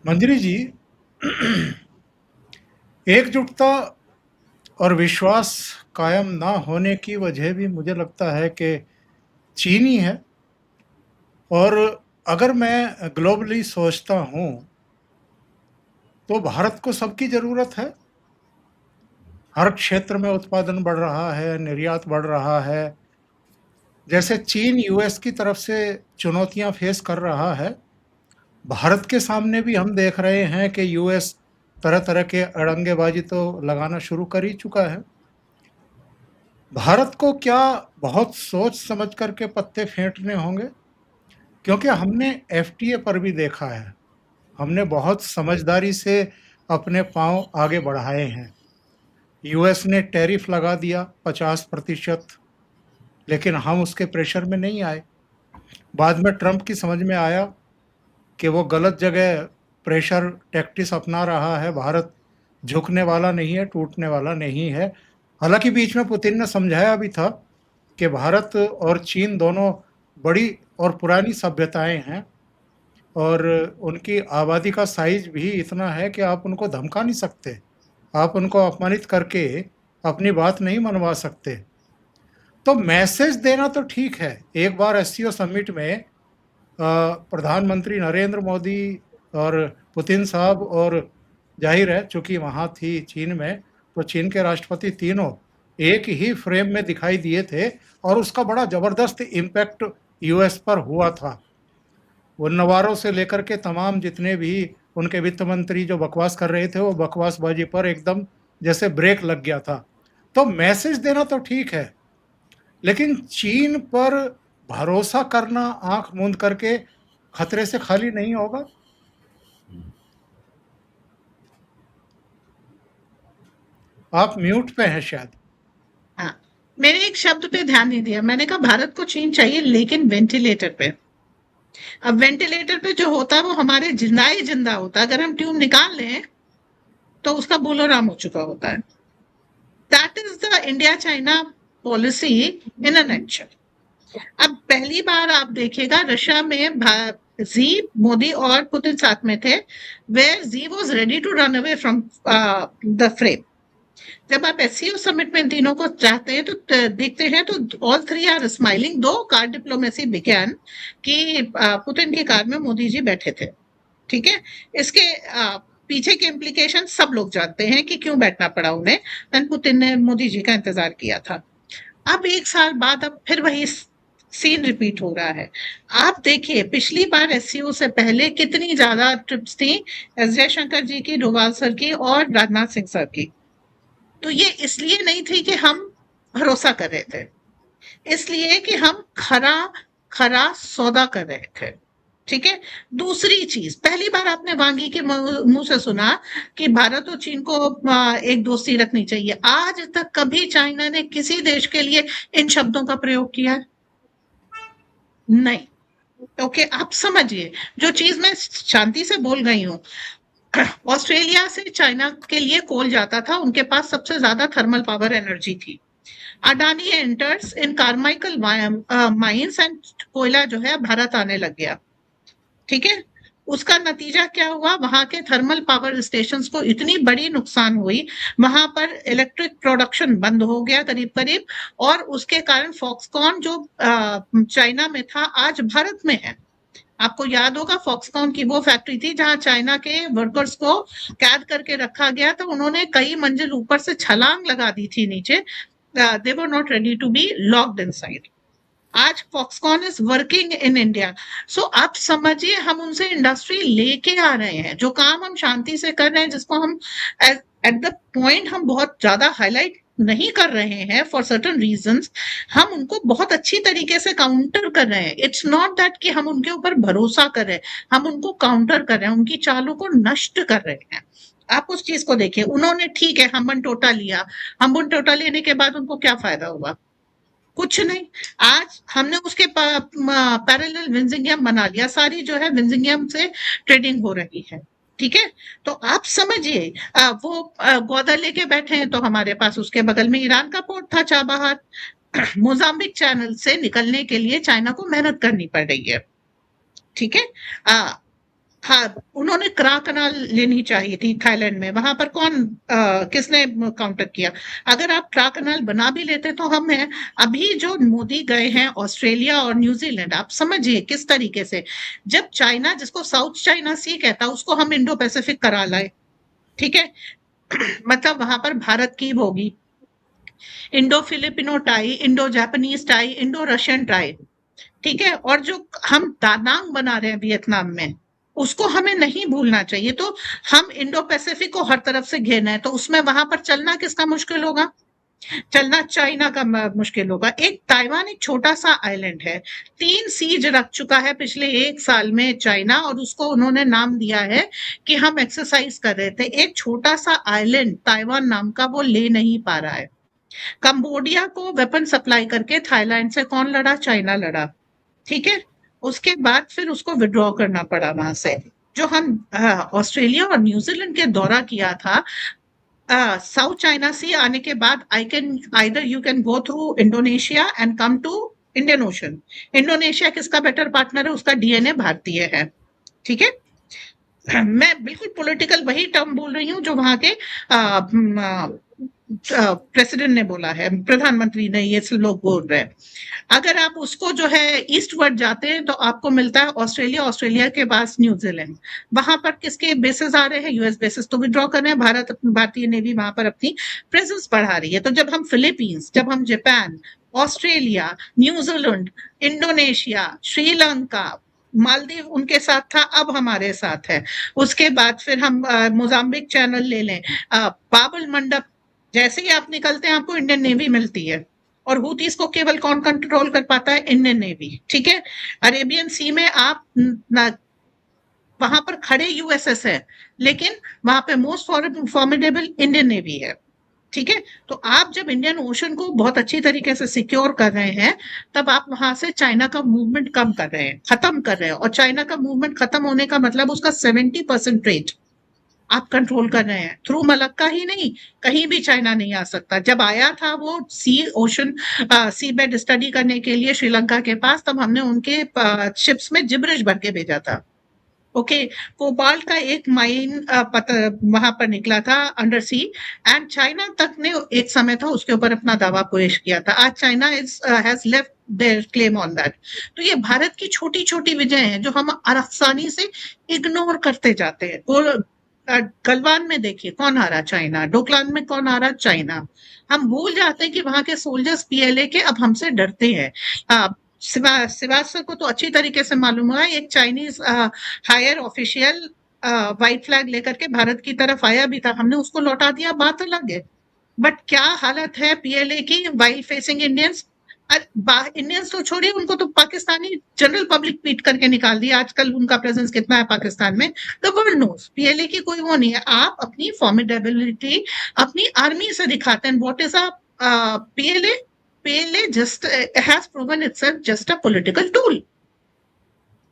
मंजरी जी, एकजुटता और विश्वास कायम ना होने की वजह भी मुझे लगता है कि चीन ही है। और अगर मैं ग्लोबली सोचता हूँ तो भारत को सबकी ज़रूरत है। हर क्षेत्र में उत्पादन बढ़ रहा है, निर्यात बढ़ रहा है। जैसे चीन यूएस की तरफ से चुनौतियां फेस कर रहा है, भारत के सामने भी हम देख रहे हैं कि यूएस तरह-तरह के अड़ंगेबाजी तो लगाना शुरू कर ही चुका है। भारत को क्या बहुत सोच समझ कर के पत्ते फेंटने होंगे? क्योंकि हमने एफटीए पर भी देखा है, हमने बहुत समझदारी से अपने पाँव आगे बढ़ाए हैं। यूएस ने टैरिफ लगा दिया 50%, लेकिन हम उसके प्रेशर में नहीं आए। बाद में ट्रंप की समझ में आया कि वो गलत जगह प्रेशर टैक्टिस अपना रहा है, भारत झुकने वाला नहीं है, टूटने वाला नहीं है। हालाँकि बीच में पुतिन ने समझाया भी था कि भारत और चीन दोनों बड़ी और पुरानी सभ्यताएँ हैं और उनकी आबादी का साइज़ भी इतना है कि आप उनको धमका नहीं सकते। आप उनको अपमानित करके अपनी बात नहीं मनवा सकते। तो मैसेज देना तो ठीक है। एक बार एससीओ समिट में प्रधानमंत्री नरेंद्र मोदी और पुतिन साहब, और जाहिर है चूँकि वहाँ थी चीन में, तो चीन के राष्ट्रपति तीनों एक ही फ्रेम में दिखाई दिए थे और उसका बड़ा ज़बरदस्त इम्पैक्ट यूएस पर हुआ था। वो नवारों से लेकर के तमाम जितने भी उनके वित्त मंत्री जो बकवास कर रहे थे, वो बकवासबाजी पर एकदम जैसे ब्रेक लग गया था। तो मैसेज देना तो ठीक है, लेकिन चीन पर भरोसा करना आँख मूंद करके खतरे से खाली नहीं होगा। आप म्यूट पे हैं शायद। हाँ, मैंने एक शब्द पे ध्यान नहीं दिया। मैंने कहा भारत को चीन चाहिए, लेकिन वेंटिलेटर पे। अब वेंटिलेटर पे जो होता है वो हमारे जिंदा ही जिंदा होता है। अगर हम ट्यूब निकाल लें तो उसका बोलोराम हो चुका होता है। That is the India China policy in a nutshell. अब पहली बार आप देखिएगा रशिया में जी मोदी और पुतिन साथ में थे, where Xi was ready to run away from the frame. जब आप एससीओ समिट में इन तीनों को चाहते हैं तो देखते हैं तो ऑल थ्री आर स्माइलिंग, दो कार डिप्लोमेसी बिगैन कि पुतिन की कार में मोदी जी बैठे थे। ठीक है, इसके पीछे के इम्प्लीकेशन सब लोग जानते हैं कि क्यों बैठना पड़ा उन्हें। पुतिन ने मोदी जी का इंतजार किया था। अब एक साल बाद अब फिर वही सीन रिपीट हो रहा है। आप देखिए पिछली बार एससीओ से पहले कितनी ज्यादा ट्रिप्स थी एस जयशंकर जी की, डोभाल सर की और राजनाथ सिंह सर की। तो ये इसलिए नहीं थी कि हम भरोसा कर रहे थे, इसलिए कि हम खरा खरा सौदा कर रहे थे। ठीक है, दूसरी चीज, पहली बार आपने वांगी के मुंह से सुना कि भारत और चीन को एक दोस्ती रखनी चाहिए। आज तक कभी चाइना ने किसी देश के लिए इन शब्दों का प्रयोग किया है? नहीं। ओके, आप समझिए, जो चीज मैं शांति से बोल रही हूँ, ऑस्ट्रेलिया से चाइना के लिए कोल जाता था, उनके पास सबसे ज्यादा थर्मल पावर एनर्जी थी। Adani enters in Carmichael mines and कोयला जो है भारत आने लग गया। ठीक है, उसका नतीजा क्या हुआ, वहां के थर्मल पावर स्टेशंस को इतनी बड़ी नुकसान हुई, वहां पर इलेक्ट्रिक प्रोडक्शन बंद हो गया करीब करीब, और उसके कारण फॉक्सकॉन जो चाइना में था आज भारत में है। आपको याद होगा फॉक्सकॉन की वो फैक्ट्री थी जहां चाइना के वर्कर्स को कैद करके रखा गया था, उन्होंने कई मंजिल ऊपर से छलांग लगा दी थी नीचे, they were not ready to be locked inside. आज Foxconn is working in India. So आप समझिए हम उनसे इंडस्ट्री लेके आ रहे हैं, जो काम हम शांति से कर रहे हैं, जिसको हम एट द पॉइंट हम बहुत ज्यादा हाईलाइट नहीं कर रहे हैं फॉर सर्टन रीजंस, हम उनको बहुत अच्छी तरीके से काउंटर कर रहे हैं। इट्स नॉट दैट कि हम उनके ऊपर भरोसा कर रहे हैं, हम उनको काउंटर कर रहे हैं, उनकी चालों को नष्ट कर रहे हैं। आप उस चीज को देखिए, उन्होंने ठीक है हम्बन टोटा लिया, हम्बन टोटा लेने के बाद उनको क्या फायदा हुआ? कुछ नहीं। आज हमने उसके पैरेलल विंजिंगियम बना लिया, सारी जो है विंजिंगियम से ट्रेडिंग हो रही है। ठीक है, तो आप समझिए वो ग्वादर लेके बैठे हैं, तो हमारे पास उसके बगल में ईरान का पोर्ट था चाबहार। मोजाम्बिक चैनल से निकलने के लिए चाइना को मेहनत करनी पड़ रही है। ठीक है, हाँ, उन्होंने क्रा कनाल लेनी चाहिए थी थाईलैंड में, वहां पर किसने काउंटर किया? अगर आप क्रा कनाल बना भी लेते तो हम हैं। अभी जो मोदी गए हैं ऑस्ट्रेलिया और न्यूजीलैंड, आप समझिए किस तरीके से, जब चाइना जिसको साउथ चाइना सी कहता उसको हम इंडो पैसिफिक करा लाए। ठीक है, मतलब वहां पर भारत की होगी Indo Filipino tie, Indo Japanese tie, Indo Russian tie. ठीक है, और जो हम दानांग बना रहे हैं वियतनाम में, उसको हमें नहीं भूलना चाहिए। तो हम इंडो पैसिफिक को हर तरफ से घेरना है, तो उसमें वहां पर चलना किसका मुश्किल होगा? चलना चाइना का मुश्किल होगा। एक ताइवान एक छोटा सा आइलैंड है, 3 सीज रख चुका है पिछले 1 साल में चाइना, और उसको उन्होंने नाम दिया है कि हम एक्सरसाइज कर रहे थे। एक छोटा सा आइलैंड ताइवान नाम का वो ले नहीं पा रहा है। कंबोडिया को वेपन सप्लाई करके थाईलैंड से कौन लड़ा? चाइना लड़ा। ठीक है, उसके बाद फिर उसको विड्रॉ करना पड़ा वहां से। जो हम ऑस्ट्रेलिया और न्यूजीलैंड के दौरा किया था, साउथ चाइना सी आने के बाद you can go through Indonesia and come to Indian Ocean. Indonesia किसका बेटर पार्टनर है? उसका डीएनए भारतीय है। ठीक है, मैं बिल्कुल पॉलिटिकल वही टर्म बोल रही हूँ जो वहां के प्रेसिडेंट ने बोला है, प्रधानमंत्री ने, ये सब लोग बोल रहे हैं। अगर आप उसको जो है ईस्टवर्ड जाते हैं तो आपको मिलता है ऑस्ट्रेलिया, ऑस्ट्रेलिया के पास न्यूजीलैंड। वहां पर किसके बेसिस आ रहे हैं? यूएस बेसिस तो विड्रॉ कर रहे हैं, भारतीय नेवी वहां पर अपनी प्रेजेंस बढ़ा रही है। तो जब हम फिलीपींस, जब हम Japan, Australia, New Zealand, Indonesia, Sri Lanka, Maldives उनके साथ था, अब हमारे साथ है। उसके बाद फिर हम मोजाम्बिक चैनल ले लें, बाबल मंडप, जैसे ही आप निकलते हैं आपको इंडियन नेवी मिलती है, और हुतीस को केवल कौन कंट्रोल कर पाता है? Indian navy. ठीक है, अरेबियन सी में आप वहां पर खड़े यूएसएस है, लेकिन वहां पे मोस्ट फॉर्मिडेबल इंडियन नेवी है। ठीक है, तो आप जब इंडियन ओशन को बहुत अच्छी तरीके से सिक्योर कर रहे हैं, तब आप वहां से चाइना का मूवमेंट कम कर रहे हैं, खत्म कर रहे हैं। और चाइना का मूवमेंट खत्म होने का मतलब उसका 70% ट्रेड आप कंट्रोल कर रहे हैं। थ्रू मलक्का ही नहीं, कहीं भी चाइना नहीं आ सकता। जब आया था वो सी बेड स्टडी करने के लिए श्रीलंका के पास, तब हमने उनके शिप्स में जिब्रिश भर के भेजा था। ओके, कोबाल्ट का एक माइन वहां पर निकला था अंडर सी, एंड चाइना तक ने एक समय था उसके ऊपर अपना दावा पेश किया था। आज China has left there claim on that. तो ये भारत की छोटी छोटी विजय हैं जो हम आसानी से इग्नोर करते जाते हैं। गलवान में देखिए कौन हारा? चाइना। डोकलाम में कौन हारा? चाइना। हम भूल जाते हैं कि वहां के सोल्जर्स पीएलए के अब हमसे डरते हैं। श्रीवास्तव को तो अच्छी तरीके से मालूम हुआ, एक Chinese higher official white flag लेकर के भारत की तरफ आया भी था, हमने उसको लौटा दिया, बात अलग है। बट क्या हालत है पीएलए की वाइल फेसिंग इंडियंस? इंडियंस तो छोड़िए, उनको तो पाकिस्तानी जनरल पब्लिक पीट करके निकाल दिया। आजकल उनका प्रेजेंस कितना है पाकिस्तान में, द वर्ल्ड नोस। पीएलए की कोई वो नहीं है। आप अपनी फॉर्मिडेबिलिटी अपनी आर्मी से दिखाते हैं। What is a PLA? PLA just has proven itself just a political tool.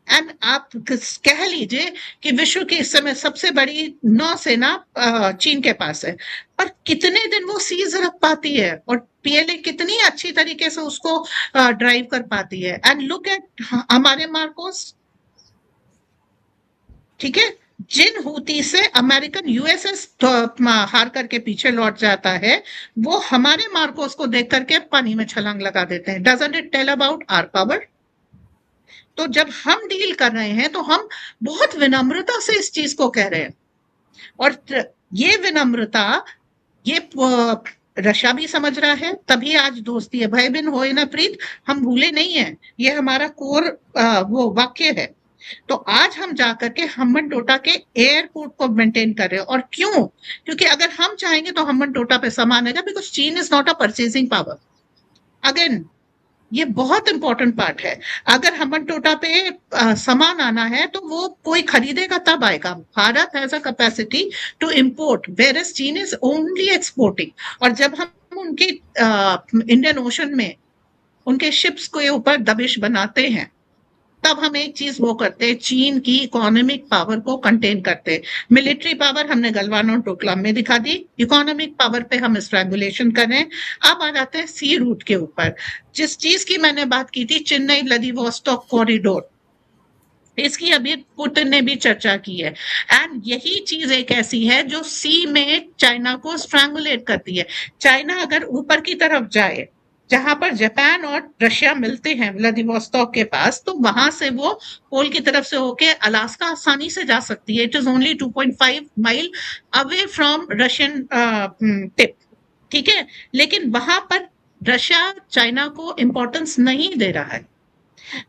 And आप कह लीजिए कि विश्व की इस समय सबसे बड़ी नौसेना चीन के पास है, पर कितने दिन वो सीज रख पाती है, और पीएलए कितनी अच्छी तरीके से उसको ड्राइव कर पाती है। एंड लुक एट हमारे मार्कोस, ठीक है, जिन हूती से अमेरिकन यूएसएस हार करके पीछे लौट जाता है, वो हमारे मार्कोस को देख करके पानी में छलांग लगा देते हैं। Doesn't it tell about our power? तो जब हम डील कर रहे हैं तो हम बहुत विनम्रता से इस चीज को कह रहे हैं, और ये विनम्रता ये रशिया भी समझ रहा है, तभी आज दोस्ती है। भय बिन होए न प्रीत, हम भूले नहीं है, ये हमारा कोर वो वाक्य है। तो आज हम जाकर के हम्बन टोटा के एयरपोर्ट को मेंटेन कर रहे हैं। और क्यों? क्योंकि अगर हम चाहेंगे तो हम्बन टोटा पे सामान आएगा, बिकॉज चीन is not a purchasing power. Again, ये बहुत इंपॉर्टेंट पार्ट है। अगर हम्बन टोटा पे सामान आना है तो वो कोई खरीदेगा तब आएगा। Bharat has a capacity to import, whereas Cheen is only exporting. और जब हम उनके इंडियन ओशन में उनके शिप्स के ऊपर दबिश बनाते हैं, तब हम एक चीज वो करते हैं, चीन की इकोनॉमिक पावर को कंटेन करते हैं। मिलिट्री पावर हमने गलवान और डोकलाम में दिखा दी, इकोनॉमिक पावर पे हम स्ट्रैंगुलेशन कर रहे हैं। अब आ जाते हैं सी रूट के ऊपर, जिस चीज की मैंने बात की थी, चेन्नई व्लादिवोस्टॉक कॉरिडोर, इसकी अभी पुतिन ने भी चर्चा की है। एंड यही चीज एक ऐसी है जो सी में चाइना को स्ट्रैंगुलेट करती है। चाइना अगर ऊपर की तरफ जाए, जहां पर जापान और रशिया मिलते हैं व्लादिवोस्टॉक के पास, तो वहां से वो पोल की तरफ से होके अलास्का आसानी से जा सकती है। It is only 2.5 mile away from Russian tip, ठीक है। लेकिन वहां पर रशिया चाइना को इंपॉर्टेंस नहीं दे रहा है,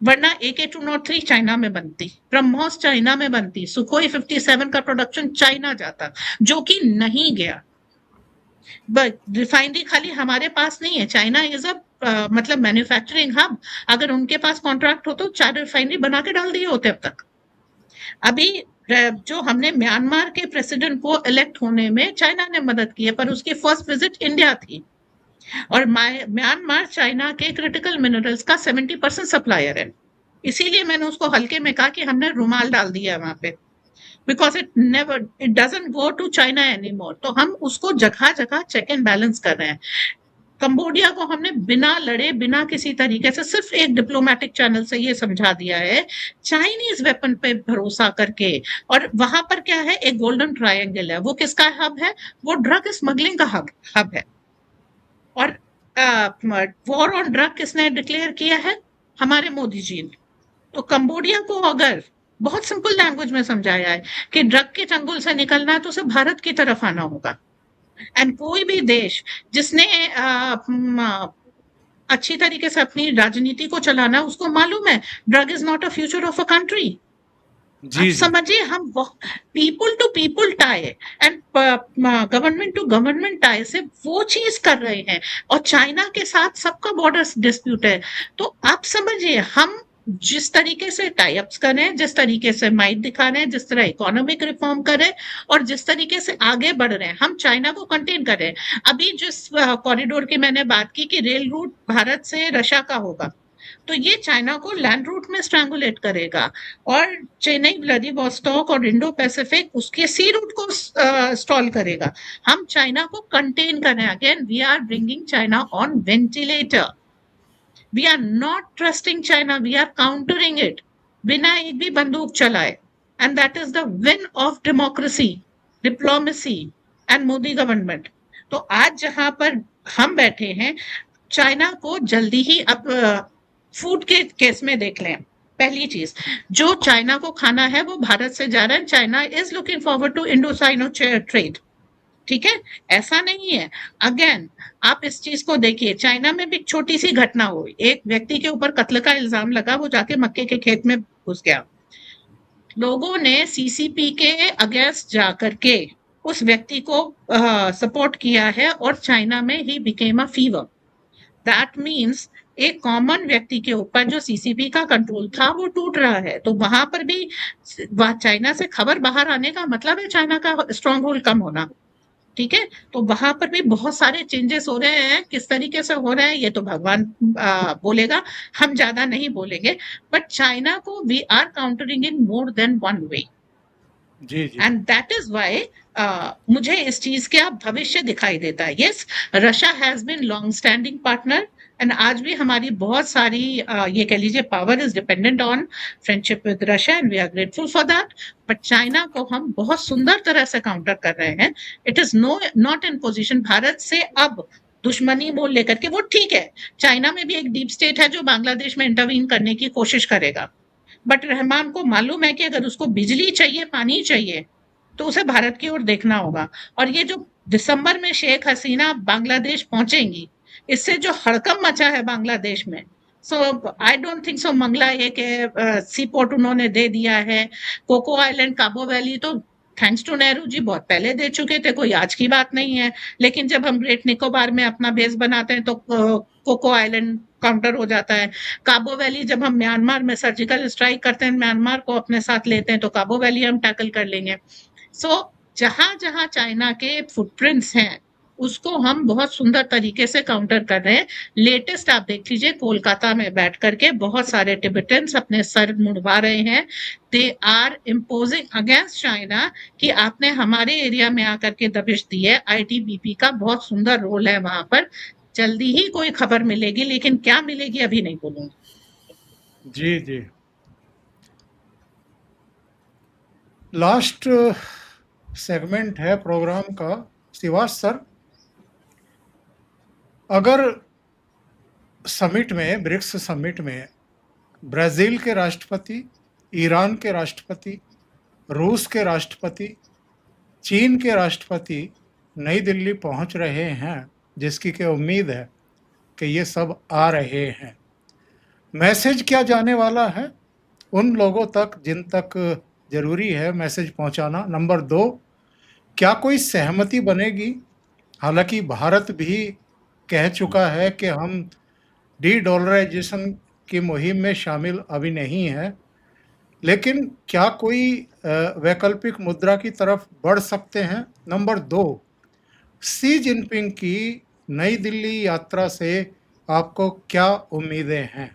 वरना AK-203 चाइना में बनती, ब्रह्मोस चाइना में बनती, सुखोई 57 का प्रोडक्शन चाइना जाता, जो कि नहीं गया। रिफाइनरी खाली हमारे पास नहीं है, चाइना इज अ मतलब मैन्युफैक्चरिंग हब। अगर उनके पास कॉन्ट्रैक्ट हो तो 4 रिफाइनरी बना के डाल दिए होते अब तक। अभी जो हमने म्यांमार के प्रेसिडेंट को इलेक्ट होने में चाइना ने मदद की है, पर उसकी फर्स्ट विजिट इंडिया थी। और म्यांमार चाइना के क्रिटिकल मिनरल्स का 70% सप्लायर है। इसीलिए मैंने उसको हल्के में कहा कि हमने रुमाल डाल दिया वहां पे, because it doesn't go to China anymore. तो हम उसको जगह जगह चेक एंड बैलेंस कर रहे हैं। कंबोडिया को हमने बिना लड़े, बिना किसी तरीके से, सिर्फ एक डिप्लोमेटिक चैनल से ये समझा दिया है, चाइनीज वेपन पे भरोसा करके। और वहां पर क्या है, एक गोल्डन ट्रायंगल है। वो किसका हब है? वो ड्रग स्मगलिंग का हब है। और वॉर ऑन ड्रग किसने डिक्लेयर किया है? हमारे मोदी जी ने। तो कंबोडिया को अगर बहुत सिंपल लैंग्वेज में समझाया है कि ड्रग के चंगुल से निकलना है तो उसे भारत की तरफ आना होगा। एंड कोई भी देश जिसने अच्छी तरीके से अपनी राजनीति को चलाना, उसको मालूम है drug is not a future of a country. जी, जी। समझिए, हम people to people tie and government to government tie से वो चीज कर रहे हैं। और चाइना के साथ सबका बॉर्डर डिस्प्यूट है। तो आप समझिए, हम जिस तरीके से टाई अप्स कर रहे हैं, जिस तरीके से माइट दिखा रहे हैं, जिस तरह इकोनॉमिक रिफॉर्म कर रहे हैं, और जिस तरीके से आगे बढ़ रहे हैं, हम चाइना को कंटेन कर रहे हैं। अभी जिस कॉरिडोर की मैंने बात की कि रेल रूट भारत से रशिया का होगा, तो ये चाइना को लैंड रूट में स्ट्रैंगुलेट करेगा। और चेन्नई व्लादिवोस्टॉक और इंडो पैसिफिक उसके सी रूट को स्टॉल करेगा। हम चाइना को कंटेन कर रहे हैं। Again, we are bringing China on ventilator. We are not trusting China, we are countering it बिना एक भी बंदूक चलाए। And that is the win of democracy, diplomacy and Modi government. तो आज जहां पर हम बैठे हैं, चाइना को जल्दी ही, अब फूड के केस में देख लें, पहली चीज, जो चाइना को खाना है वो भारत से जा रहा है। China is looking forward to Indo Sino trade, ठीक है, ऐसा नहीं है। अगेन, आप इस चीज को देखिए, चाइना में भी छोटी सी घटना हुई, एक व्यक्ति के ऊपर कत्ल का इल्जाम लगा, वो जाके मक्के के खेत में घुस गया। लोगों ने सीसीपी के अगेंस्ट जाकर के उस व्यक्ति को सपोर्ट किया है, और चाइना में he became a fever. That means एक कॉमन व्यक्ति के ऊपर जो सीसीपी का कंट्रोल था वो टूट रहा है। तो वहां पर भी चाइना से खबर बाहर आने का मतलब है चाइना का स्ट्रॉन्ग होल्ड कम होना, ठीक है। तो वहां पर भी बहुत सारे चेंजेस हो रहे हैं। किस तरीके से हो रहे हैं ये तो भगवान बोलेगा, हम ज्यादा नहीं बोलेंगे। बट चाइना को we are countering in more than one way, जी, जी। एंड दैट इज वाई मुझे इस चीज का भविष्य दिखाई देता है। Yes, Russia has been long standing partner and आज भी हमारी बहुत सारी ये कह लीजिए power is dependent on friendship with Russia and we are grateful for that. But China को हम बहुत सुंदर तरह से काउंटर कर रहे हैं। It is not in position Bharat से अब दुश्मनी मोल लेकर के। वो ठीक है, चाइना में भी एक डीप स्टेट है जो बांग्लादेश में इंटरवीन करने की कोशिश करेगा, बट रहमान को मालूम है कि अगर उसको बिजली चाहिए, पानी चाहिए, तो उसे भारत की ओर देखना होगा। और ये जो दिसंबर में शेख हसीना बांग्लादेश पहुंचेंगी, इससे जो हड़कंप मचा है बांग्लादेश में, so I don't think so Mongla एक सी पोर्ट उन्होंने दे दिया है। कोको आइलैंड, काबो वैली तो थैंक्स टू नेहरू जी बहुत पहले दे चुके थे, कोई आज की बात नहीं है। लेकिन जब हम ग्रेट निकोबार में अपना बेस बनाते हैं तो कोको आइलैंड काउंटर हो जाता है। काबो वैली जब हम म्यांमार में सर्जिकल स्ट्राइक करते हैं, म्यांमार को अपने साथ लेते हैं, तो काबो वैली हम टैकल कर लेंगे। सो जहां जहां चाइना के फुटप्रिंट्स हैं, उसको हम बहुत सुंदर तरीके से काउंटर कर रहे हैं। लेटेस्ट आप देख लीजिए, कोलकाता में बैठ करके बहुत सारे टिबेटन्स अपने सर मुड़वा रहे हैं। They are imposing against China कि आपने हमारे एरिया में आकर के दबिश दी है। आईटीबीपी का बहुत सुंदर रोल है वहां पर। जल्दी ही कोई खबर मिलेगी, लेकिन क्या मिलेगी अभी नहीं बोलूंगी। जी जी। लास्ट सेगमेंट है प्रोग्राम का। शिवास सर, अगर समिट में, ब्रिक्स समिट में ब्राज़ील के राष्ट्रपति, ईरान के राष्ट्रपति, रूस के राष्ट्रपति, चीन के राष्ट्रपति नई दिल्ली पहुंच रहे हैं, जिसकी के उम्मीद है कि ये सब आ रहे हैं, मैसेज क्या जाने वाला है उन लोगों तक जिन तक ज़रूरी है मैसेज पहुंचाना? नंबर 2, क्या कोई सहमति बनेगी? हालांकि भारत भी कह चुका है कि हम डी-डॉलराइजेशन की मुहिम में शामिल अभी नहीं है, लेकिन क्या कोई वैकल्पिक मुद्रा की तरफ बढ़ सकते हैं? नंबर 2, शी जिनपिंग की नई दिल्ली यात्रा से आपको क्या उम्मीदें हैं?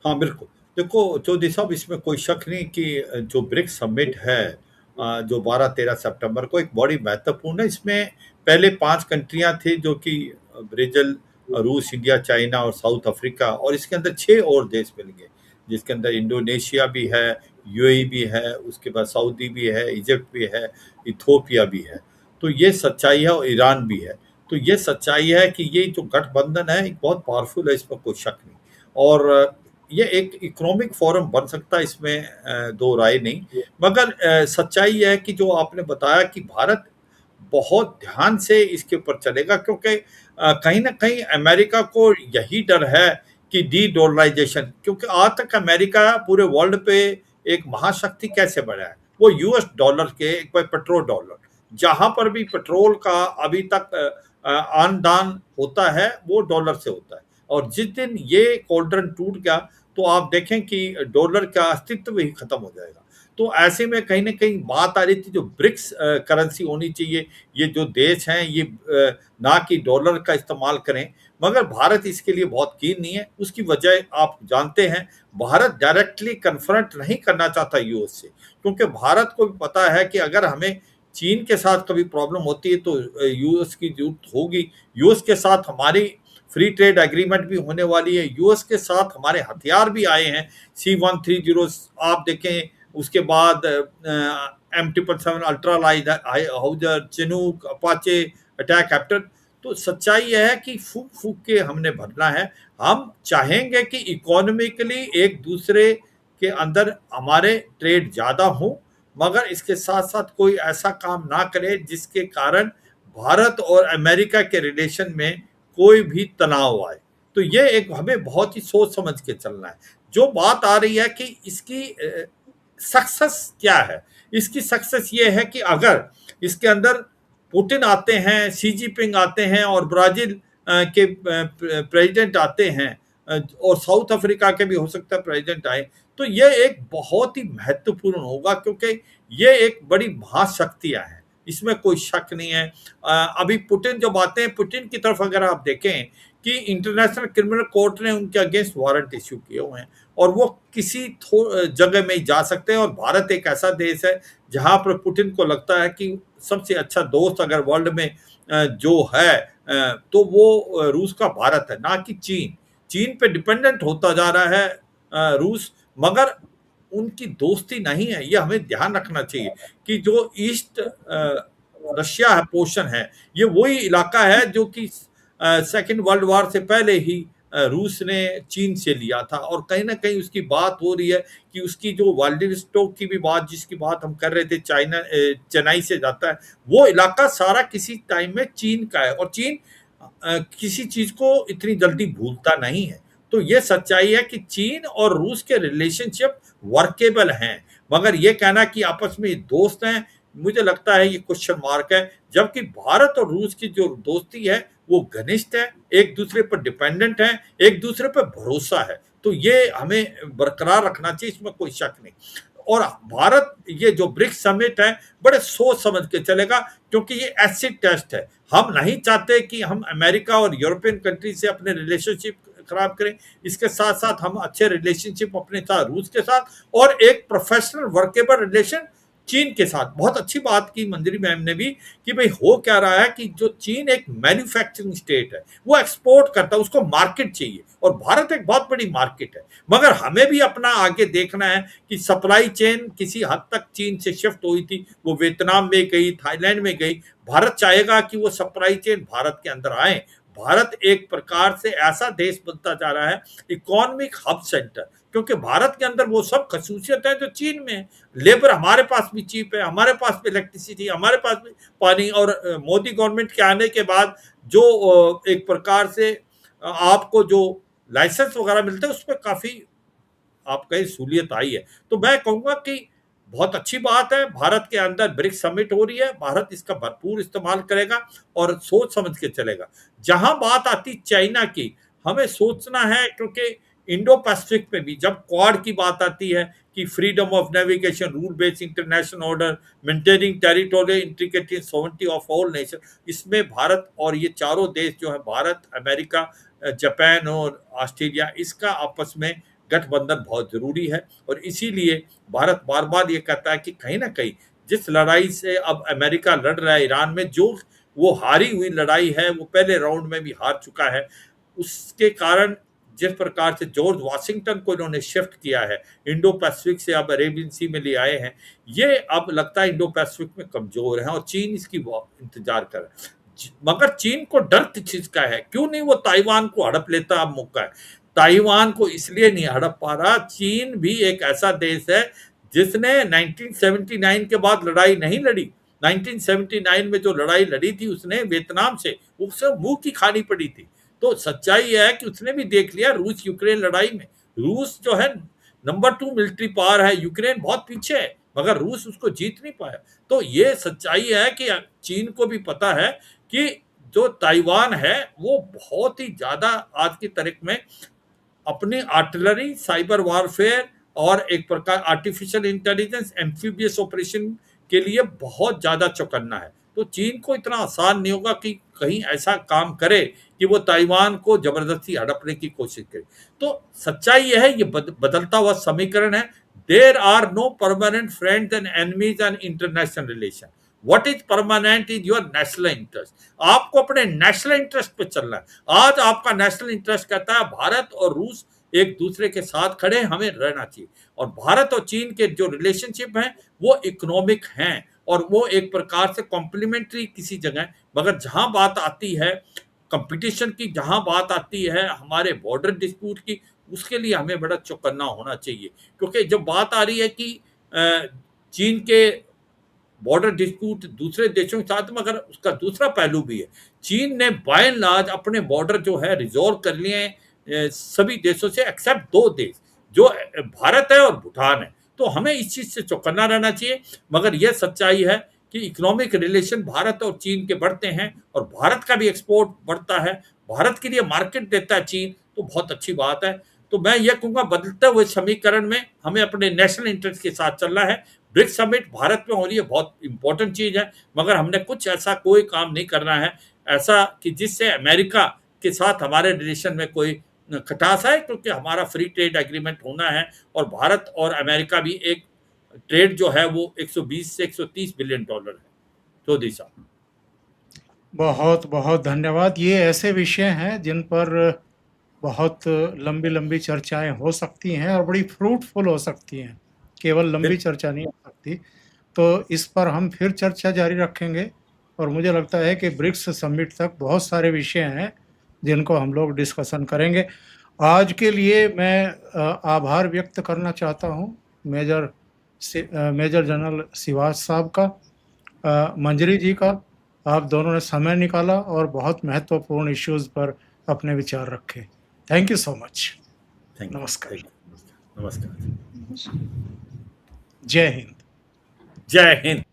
हाँ, बिल्कुल। देखो चौधरी साहब, इसमें कोई शक नहीं कि जो ब्रिक्स समिट है जो 12-13 सितंबर को, एक बड़ी महत्वपूर्ण है। इसमें पहले 5 कंट्रियां थी जो कि ब्राज़ील, रूस, इंडिया, चाइना और साउथ अफ्रीका, और इसके अंदर 6 और देश मिल गए, जिसके अंदर इंडोनेशिया भी है, यूएई भी है, उसके बाद सऊदी भी है, इजिप्ट भी है, इथियोपिया भी है। तो ये सच्चाई है, और ईरान भी है। तो ये सच्चाई है कि ये जो गठबंधन है एक बहुत पावरफुल है, इसमें कोई शक नहीं। और ये एक इकोनॉमिक फोरम बन सकता है, इसमें दो राय नहीं। मगर सच्चाई है कि जो आपने बताया कि भारत बहुत ध्यान से इसके ऊपर चलेगा, क्योंकि कहीं ना कहीं अमेरिका को यही डर है कि डी डॉलराइजेशन, क्योंकि आज तक अमेरिका पूरे वर्ल्ड पे एक महाशक्ति कैसे बना है, वो यूएस डॉलर के, एक पेट्रोल डॉलर, जहां पर भी पेट्रोल का अभी तक आन दान होता है वो डॉलर से होता है। और जिस दिन ये कॉल्ड्रन टूट गया तो आप देखें कि डॉलर का अस्तित्व ही खत्म हो जाएगा। तो ऐसे में कहीं ना कहीं बात आ रही थी जो ब्रिक्स करेंसी होनी चाहिए, ये जो देश हैं ये ना कि डॉलर का इस्तेमाल करें। मगर भारत इसके लिए बहुत कीन नहीं है। उसकी वजह आप जानते हैं, भारत डायरेक्टली कन्फ्रंट नहीं करना चाहता यूएस से, क्योंकि भारत को भी पता है कि अगर हमें चीन के साथ कभी प्रॉब्लम होती है तो यूएस की जरूरत होगी। यूएस के साथ हमारी फ्री ट्रेड एग्रीमेंट भी होने वाली है, यूएस के साथ हमारे हथियार भी आए हैं, C-130 आप देखें, उसके बाद M777 ultra light Houser, Chinook, Apache, attack captain. तो सच्चाई यह है कि फूक फूक के हमने भरना है। हम चाहेंगे कि इकोनॉमिकली एक दूसरे के अंदर हमारे ट्रेड ज़्यादा हो, मगर इसके साथ साथ कोई ऐसा काम ना करे जिसके कारण भारत और अमेरिका के रिलेशन में कोई भी तनाव आए। तो ये एक हमें बहुत ही सोच समझ के चलना है। जो बात आ रही है कि इसकी सक्सेस क्या है, इसकी सक्सेस ये है कि अगर इसके अंदर पुतिन आते हैं, शी जिनपिंग आते हैं, और ब्राजील के प्रेसिडेंट आते हैं, और साउथ अफ्रीका के भी हो सकता है प्रेसिडेंट आए, तो ये एक बहुत ही महत्वपूर्ण होगा, क्योंकि ये एक बड़ी महाशक्तियां हैं, इसमें कोई शक नहीं है। अभी पुतिन जो बातें हैं, पुतिन की तरफ अगर आप देखें कि इंटरनेशनल क्रिमिनल कोर्ट ने उनके अगेंस्ट वारंट इश्यू किए हुए हैं, और वो किसी जगह में ही जा सकते हैं। और भारत एक ऐसा देश है जहां पर पुतिन को लगता है कि सबसे अच्छा दोस्त अगर वर्ल्ड में जो है तो वो रूस का भारत है, ना कि चीन। चीन पे डिपेंडेंट होता जा रहा है रूस, मगर उनकी दोस्ती नहीं है। ये हमें ध्यान रखना चाहिए कि जो ईस्ट रशिया है, पोर्शन है, ये वही इलाका है जो कि सेकेंड वर्ल्ड वॉर से पहले ही रूस ने चीन से लिया था। और कहीं ना कहीं उसकी बात हो रही है कि उसकी जो व्लादिवोस्टोक की भी बात, जिसकी बात हम कर रहे थे, चेन्नई से जाता है, वो इलाका सारा किसी टाइम में चीन का है। और चीन किसी चीज को इतनी जल्दी भूलता नहीं है। तो ये सच्चाई है कि चीन और रूस के रिलेशनशिप वर्केबल हैं, मगर ये कहना कि आपस में दोस्त हैं, मुझे लगता है ये क्वेश्चन मार्क है। जबकि भारत और रूस की जो दोस्ती है वो घनिष्ठ है, एक दूसरे पर डिपेंडेंट है, एक दूसरे पर भरोसा है। तो ये हमें बरकरार रखना चाहिए, इसमें कोई शक नहीं। और भारत ये जो ब्रिक्स समिट है बड़े सोच समझ के चलेगा, क्योंकि ये एसिड टेस्ट है। हम नहीं चाहते कि हम अमेरिका और यूरोपियन कंट्री से अपने रिलेशनशिप खराब करें। इसके साथ साथ हम अच्छे रिलेशनशिप अपने साथ रूस के साथ, और एक प्रोफेशनल वर्केबल रिलेशन चीन के साथ। बहुत अच्छी बात की मंजरी मैम ने भी कि भाई हो क्या रहा है कि जो चीन एक मैन्युफैक्चरिंग स्टेट है, वो एक्सपोर्ट करता है, उसको मार्केट चाहिए, और भारत एक बहुत बड़ी मार्केट है। मगर हमें भी अपना आगे देखना है कि सप्लाई चेन किसी हद तक चीन से शिफ्ट हुई थी, वो वियतनाम में गई, थाईलैंड में गई। भारत चाहेगा कि वो सप्लाई चेन भारत के अंदर आए। भारत एक प्रकार से ऐसा देश बनता जा रहा है, इकोनॉमिक हब सेंटर, क्योंकि भारत के अंदर वो सब खसूसियत है जो चीन में है। लेबर हमारे पास भी चीप है, हमारे पास भी इलेक्ट्रिसिटी, हमारे पास भी पानी। और मोदी गवर्नमेंट के आने के बाद जो एक प्रकार से आपको जो लाइसेंस वगैरह मिलते हैं, उसमें काफी आपका सहूलियत आई है। तो मैं कहूंगा कि बहुत अच्छी बात है, भारत के अंदर ब्रिक्स समिट हो रही है, भारत इसका भरपूर इस्तेमाल करेगा और सोच समझ के चलेगा। जहां बात आती चाइना की, हमें सोचना है, क्योंकि इंडो पैसिफिक में भी जब क्वाड की बात आती है कि freedom of navigation, rule based international order, maintaining territorial integrity, sovereignty of all nation, इसमें भारत और ये चारों देश जो है, भारत, अमेरिका, जापान और ऑस्ट्रेलिया, इसका आपस में गठबंधन बहुत जरूरी है। और इसीलिए भारत बार बार ये कहता है कि कहीं ना कहीं जिस लड़ाई से अब अमेरिका लड़ रहा है ईरान में, जो वो हारी हुई लड़ाई है, वो पहले राउंड में भी हार चुका है, उसके कारण जिस प्रकार से जॉर्ज वाशिंगटन को इन्होंने शिफ्ट किया है, इंडो पैसिफिक से अब अरेबियन सी में ले आए हैं, ये अब लगता है इंडो पैसिफिक में कमजोर है, और चीन इसकी इंतजार कर रहा है। मगर चीन को डर किस चीज का है? क्यों नहीं वो ताइवान को हड़प लेता? अब मौका है। ताइवान को इसलिए नहीं हड़प पा रहा, चीन भी एक ऐसा देश है जिसने 1979 के बाद लड़ाई नहीं लड़ी। 1979 में जो लड़ाई लड़ी थी उसने वियतनाम से, उससे मुंह की खानी पड़ी थी। तो सच्चाई है कि उसने भी देख लिया रूस यूक्रेन लड़ाई में, रूस जो है नंबर 2 मिलिट्री पावर है, यूक्रेन बहुत पीछे है, मगर रूस उसको जीत नहीं पाया। तो ये सच्चाई है कि चीन को भी पता है कि जो ताइवान है वो बहुत ही ज्यादा आज की तारीख में अपनी आर्टिलरी, साइबर वारफेयर और एक प्रकार आर्टिफिशियल इंटेलिजेंस, एम्फीबियस ऑपरेशन के लिए बहुत ज्यादा चौकन्ना है। तो चीन को इतना आसान नहीं होगा कि कहीं ऐसा काम करे कि वो ताइवान को जबरदस्ती हड़पने की कोशिश करे। तो सच्चाई यह है, ये बदलता हुआ समीकरण है। There are no permanent friends and enemies and international relation. What is permanent is your national interest. आपको अपने नेशनल इंटरेस्ट पे चलना है। आज आपका नेशनल इंटरेस्ट कहता है भारत और रूस एक दूसरे के साथ खड़े, हमें रहना चाहिए। और भारत और चीन के जो रिलेशनशिप हैं वो इकोनॉमिक हैं, और वो एक प्रकार से कॉम्प्लीमेंट्री किसी जगह। मगर जहां बात आती है कंपटीशन की, जहां बात आती है हमारे बॉर्डर डिस्प्यूट की, उसके लिए हमें बड़ा चौकन्ना होना चाहिए। क्योंकि जब बात आ रही है कि चीन के बॉर्डर डिस्प्यूट दूसरे देशों के साथ, मगर उसका दूसरा पहलू भी है। चीन ने बाय एंड लार्ज अपने बॉर्डर जो है रिजॉल्व कर लिए हैं सभी देशों से, एक्सेप्ट 2 देश जो भारत है और भूटान है। तो हमें इस चीज से चौकन्ना रहना चाहिए। मगर यह सच्चाई है कि इकोनॉमिक रिलेशन भारत और चीन के बढ़ते हैं, और भारत का भी एक्सपोर्ट बढ़ता है, भारत के लिए मार्केट देता है चीन, तो बहुत अच्छी बात है। तो मैं ये कहूँगा बदलते हुए समीकरण में हमें अपने नेशनल इंटरेस्ट के साथ चलना है। ब्रिक्स समिट भारत में हो रही है, बहुत इंपॉर्टेंट चीज है, मगर हमने कुछ ऐसा कोई काम नहीं करना है ऐसा कि जिससे अमेरिका के साथ हमारे रिलेशन में कोई खटास आए, क्योंकि हमारा फ्री ट्रेड एग्रीमेंट होना है, और भारत और अमेरिका भी एक ट्रेड जो है वो 120 से 130 बिलियन डॉलर है। चौधरी साहब। बहुत बहुत धन्यवाद। ये ऐसे विषय हैं जिन पर बहुत लंबी-लंबी चर्चाएँ हो सकती हैं और बड़ी फ्रूटफुल हो सकती हैं। केवल लंबी बिल चर्चा नहीं हो सकती। तो इस पर हम फिर चर्चा जारी रखेंगे और मुझे लगता है कि ब्रिक्स समिट तक बहुत सारे विषय हैं, जिनको हम लोग डिस्कशन करेंगे। आज के लिए मैं आभार व्यक्त करना चाहता हूँ मेजर जनरल सिवाच साहब का, मंजरी जी का। आप दोनों ने समय निकाला और बहुत महत्वपूर्ण इश्यूज़ पर अपने विचार रखे। Thank you so much. Thank you, नमस्कार। थैंक यू, नमस्कार। जय हिंद। जय हिंद।